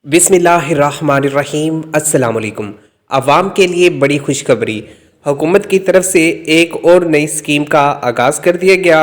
बिस्मिल्लाहिर्रहमानिर्रहीम। अस्सलाम वालेकुम। आवाम के लिए बड़ी खुशखबरी, हुकूमत की तरफ से एक और नई स्कीम का आगाज़ कर दिया गया।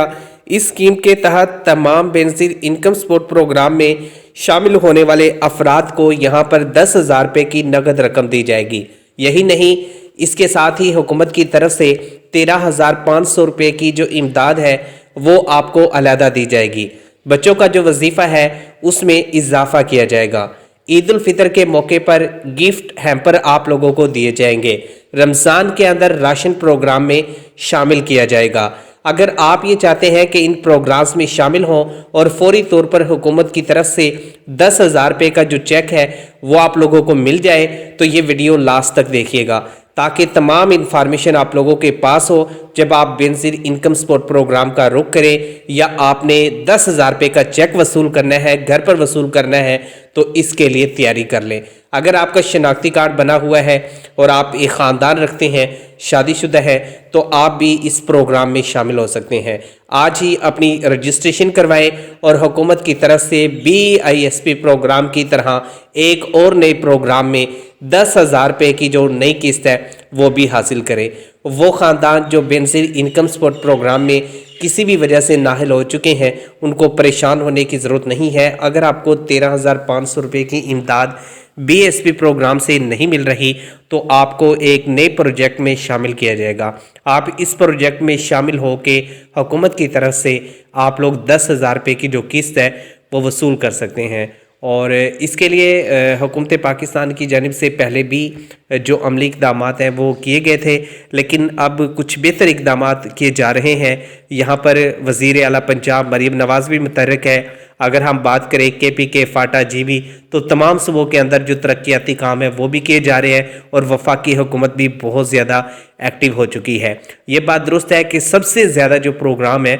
इस स्कीम के तहत तमाम बेनज़ीर इनकम सपोर्ट प्रोग्राम में शामिल होने वाले अफराद को यहाँ पर 10,000 रुपये की नगद रकम दी जाएगी। यही नहीं, इसके साथ ही हुकूमत की तरफ से 13,500 रुपये की जो इमदाद है वो आपको अलहदा दी जाएगी। बच्चों का जो वजीफ़ा है उसमें इजाफा किया जाएगा। ईद उल फितर के मौके पर गिफ्ट हैम्पर आप लोगों को दिए जाएंगे। रमज़ान के अंदर राशन प्रोग्राम में शामिल किया जाएगा। अगर आप ये चाहते हैं कि इन प्रोग्राम्स में शामिल हों और फौरी तौर पर हुकूमत की तरफ से 10,000 रुपये का जो चेक है वो आप लोगों को मिल जाए, तो ये वीडियो लास्ट तक देखिएगा ताकि तमाम इन्फॉर्मेशन आप लोगों के पास हो जब आप बेनज़ीर इनकम सपोर्ट प्रोग्राम का रुख करें या आपने 10,000 रुपये का चेक वसूल करना है, घर पर वसूल करना है, तो इसके लिए तैयारी कर लें। अगर आपका शनाख्ती कार्ड बना हुआ है और आप एक ख़ानदान रखते हैं, शादीशुदा है, तो आप भी इस प्रोग्राम में शामिल हो सकते हैं। आज ही अपनी रजिस्ट्रेशन करवाएं और हुकूमत की तरफ से BISP प्रोग्राम की तरह एक और नए प्रोग्राम में 10,000 रुपये की जो नई किस्त है वो भी हासिल करें। वो ख़ानदान जो बेनज़ीर इनकम सपोर्ट प्रोग्राम में किसी भी वजह से नाहिल हो चुके हैं, उनको परेशान होने की ज़रूरत नहीं है। अगर आपको 13,500 रुपये की इमदाद BSP प्रोग्राम से नहीं मिल रही तो आपको एक नए प्रोजेक्ट में शामिल किया जाएगा। आप इस प्रोजेक्ट में शामिल हो के हुकूमत की तरफ से आप लोग 10,000 रुपये की जो किस्त है वो वसूल कर सकते हैं। और इसके लिए हुकूमत पाकिस्तान की जानिब से पहले भी जो अमली इक़दामात हैं वो किए गए थे, लेकिन अब कुछ बेहतर इक़दामात किए जा रहे हैं। यहाँ पर वज़ीर आला पंजाब मरीम नवाज़ भी मुतहर्रिक है। अगर हम बात करें KPK, फाटा, GB, तो तमाम सूबों के अंदर जो तरक्याती काम है वो भी किए जा रहे हैं और वफाकी हुकूमत भी बहुत ज़्यादा एक्टिव हो चुकी है। ये बात दुरुस्त है कि सबसे ज़्यादा जो प्रोग्राम है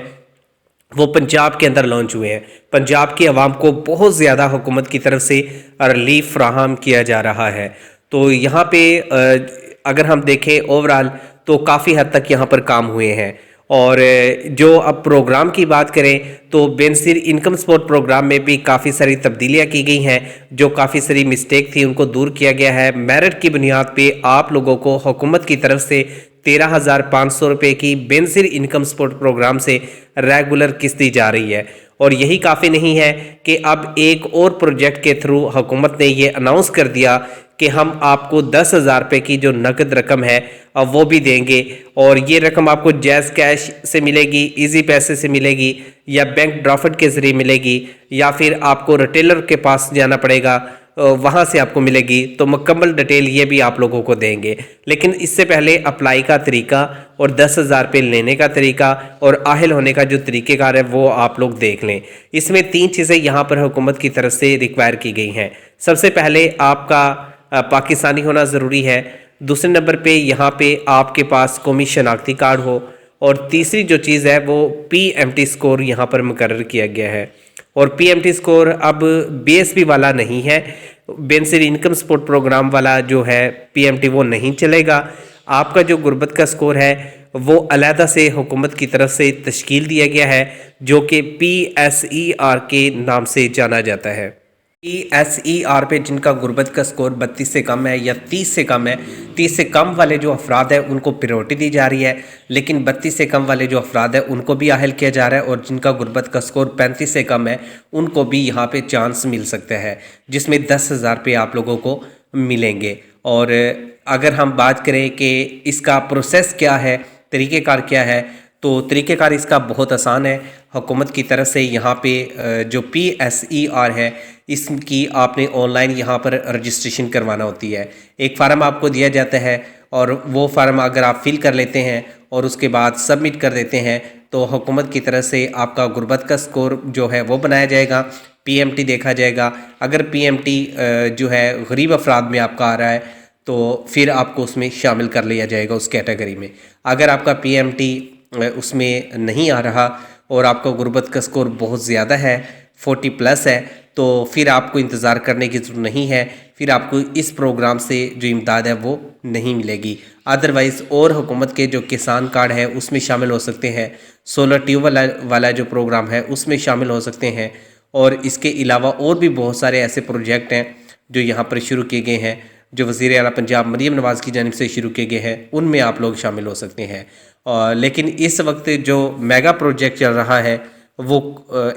वो पंजाब के अंदर लॉन्च हुए हैं। पंजाब की आवाम को बहुत ज़्यादा हुकूमत की तरफ से रिलीफ फ्राहम किया जा रहा है। तो यहाँ पे अगर हम देखें ओवरऑल तो काफ़ी हद तक यहाँ पर काम हुए हैं। और जो अब प्रोग्राम की बात करें तो बेनज़ीर इनकम सपोर्ट प्रोग्राम में भी काफ़ी सारी तब्दीलियाँ की गई हैं। जो काफ़ी सारी मिस्टेक थी उनको दूर किया गया है। मेरिट की बुनियाद पे आप लोगों को हुकूमत की तरफ से 13,500 रुपये की बेनज़ीर इनकम सपोर्ट प्रोग्राम से रेगुलर किस्त दी जा रही है। और यही काफ़ी नहीं है कि अब एक और प्रोजेक्ट के थ्रू हुकूमत ने ये अनाउंस कर दिया कि हम आपको 10,000 रुपये की जो नकद रकम है अब वो भी देंगे। और ये रकम आपको जैज़ कैश से मिलेगी, इजी पैसे से मिलेगी, या बैंक ड्राफ्ट के ज़रिए मिलेगी, या फिर आपको रिटेलर के पास जाना पड़ेगा, वहाँ से आपको मिलेगी। तो मुकम्मल डिटेल ये भी आप लोगों को देंगे। लेकिन इससे पहले अप्लाई का तरीका और 10,000 रुपये लेने का तरीका और आहिल होने का जो तरीक़ेकार है वो आप लोग देख लें। इसमें 3 चीज़ें यहाँ पर हुकूमत की तरफ से रिक्वायर की गई हैं। सबसे पहले आपका पाकिस्तानी होना ज़रूरी है। दूसरे नंबर पे यहाँ पे आपके पास कौमी शनाख्ती कार्ड हो। और तीसरी जो चीज़ है वो PMT स्कोर यहाँ पर मुकर्रर किया गया है। और PMT स्कोर अब BSP वाला नहीं है, बेनज़ीर इनकम सपोर्ट प्रोग्राम वाला जो है PMT वो नहीं चलेगा। आपका जो गुर्बत का स्कोर है वो अलहदा से हुकूमत की तरफ से तश्कील दिया गया है, जो कि PSER के नाम से जाना जाता है। PSER पे जिनका गुर्बत का स्कोर 32 से कम है या 30 से कम है, 30 से कम वाले जो अफराद हैं उनको प्रायोरिटी दी जा रही है, लेकिन 32 से कम वाले जो अफराद हैं उनको भी आहल किया जा रहा है। और जिनका गुर्बत का स्कोर 35 से कम है उनको भी यहाँ पे चांस मिल सकता है, जिसमें 10,000 रुपये आप लोगों को मिलेंगे। और अगर हम बात करें कि इसका प्रोसेस क्या है, तरीक़ेकार क्या है, तो तरीक़ेकार इसका बहुत आसान है। हुकूमत की तरफ से यहाँ पे जो PSER है इसकी आपने ऑनलाइन यहाँ पर रजिस्ट्रेशन करवाना होती है। एक फ़ार्म आपको दिया जाता है और वो फार्म अगर आप फिल कर लेते हैं और उसके बाद सबमिट कर देते हैं तो हुकूमत की तरफ से आपका गुर्बत का स्कोर जो है वो बनाया जाएगा, PMT देखा जाएगा। अगर PMT जो है गरीब अफराद में आपका आ रहा है तो फिर आपको उसमें शामिल कर लिया जाएगा उस कैटेगरी में। अगर आपका PMT उसमें नहीं आ रहा और आपका गुर्बत का स्कोर बहुत ज़्यादा है, 40+ है, तो फिर आपको इंतज़ार करने की ज़रूरत नहीं है। फिर आपको इस प्रोग्राम से जो इमदाद है वो नहीं मिलेगी। अदरवाइज़ और हुकूमत के जो किसान कार्ड है उसमें शामिल हो सकते हैं, सोलर ट्यूब वाला जो प्रोग्राम है उसमें शामिल हो सकते हैं। और इसके अलावा और भी बहुत सारे ऐसे प्रोजेक्ट हैं جو یہاں پر شروع کیے گئے ہیں، جو وزیر اعلیٰ پنجاب مریم نواز کی جانب سے شروع کیے گئے ہیں، ان میں آپ لوگ شامل ہو سکتے ہیں۔ لیکن اس وقت جو میگا پروجیکٹ چل رہا ہے وہ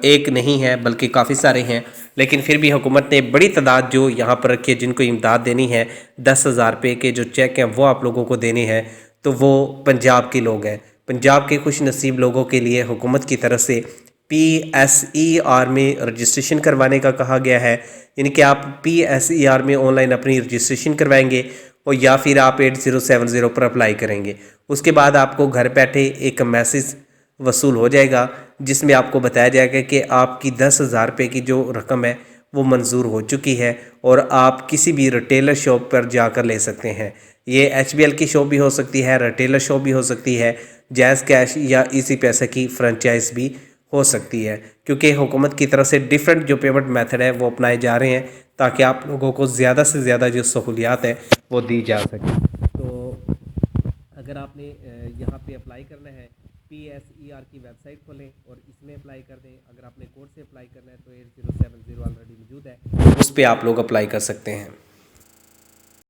ایک نہیں ہے بلکہ کافی سارے ہیں، لیکن پھر بھی حکومت نے بڑی تعداد جو یہاں پر رکھی ہے، جن کو امداد دینی ہے 10,000 روپے کے جو چیک ہیں وہ آپ لوگوں کو دینے ہیں، تو وہ پنجاب کے لوگ ہیں۔ پنجاب کے خوش نصیب لوگوں کے لیے حکومت کی طرف سے PSER میں رجسٹریشن کروانے کا کہا گیا ہے، یعنی کہ آپ PSER میں آن لائن اپنی رجسٹریشن کروائیں گے اور یا پھر آپ 8070 پر اپلائی کریں گے۔ اس کے بعد آپ کو گھر بیٹھے ایک میسج وصول ہو جائے گا جس میں آپ کو بتایا جائے گا کہ آپ کی 10,000 روپے کی جو رقم ہے وہ منظور ہو چکی ہے اور آپ کسی بھی ریٹیلر شاپ پر جا کر لے سکتے ہیں۔ یہ HBL کی شاپ بھی ہو سکتی ہے، ریٹیلر شاپ بھی ہو سکتی ہے، جائز کیش یا ایزی پیسہ کی فرنچائز بھی ہو سکتی ہے، کیونکہ حکومت کی طرف سے ڈیفرنٹ جو پیمنٹ میتھڈ ہے وہ اپنائے جا رہے ہیں تاکہ آپ لوگوں کو زیادہ سے زیادہ جو سہولیات ہے وہ دی جا سکے۔ تو اگر آپ نے یہاں پہ اپلائی کرنا ہے PSER کی ویب سائٹ کھولیں اور اس میں اپلائی کر دیں۔ اگر آپ نے کوڈ سے اپلائی کرنا ہے تو 8070 آلریڈی موجود ہے، اس پہ آپ لوگ اپلائی کر سکتے ہیں۔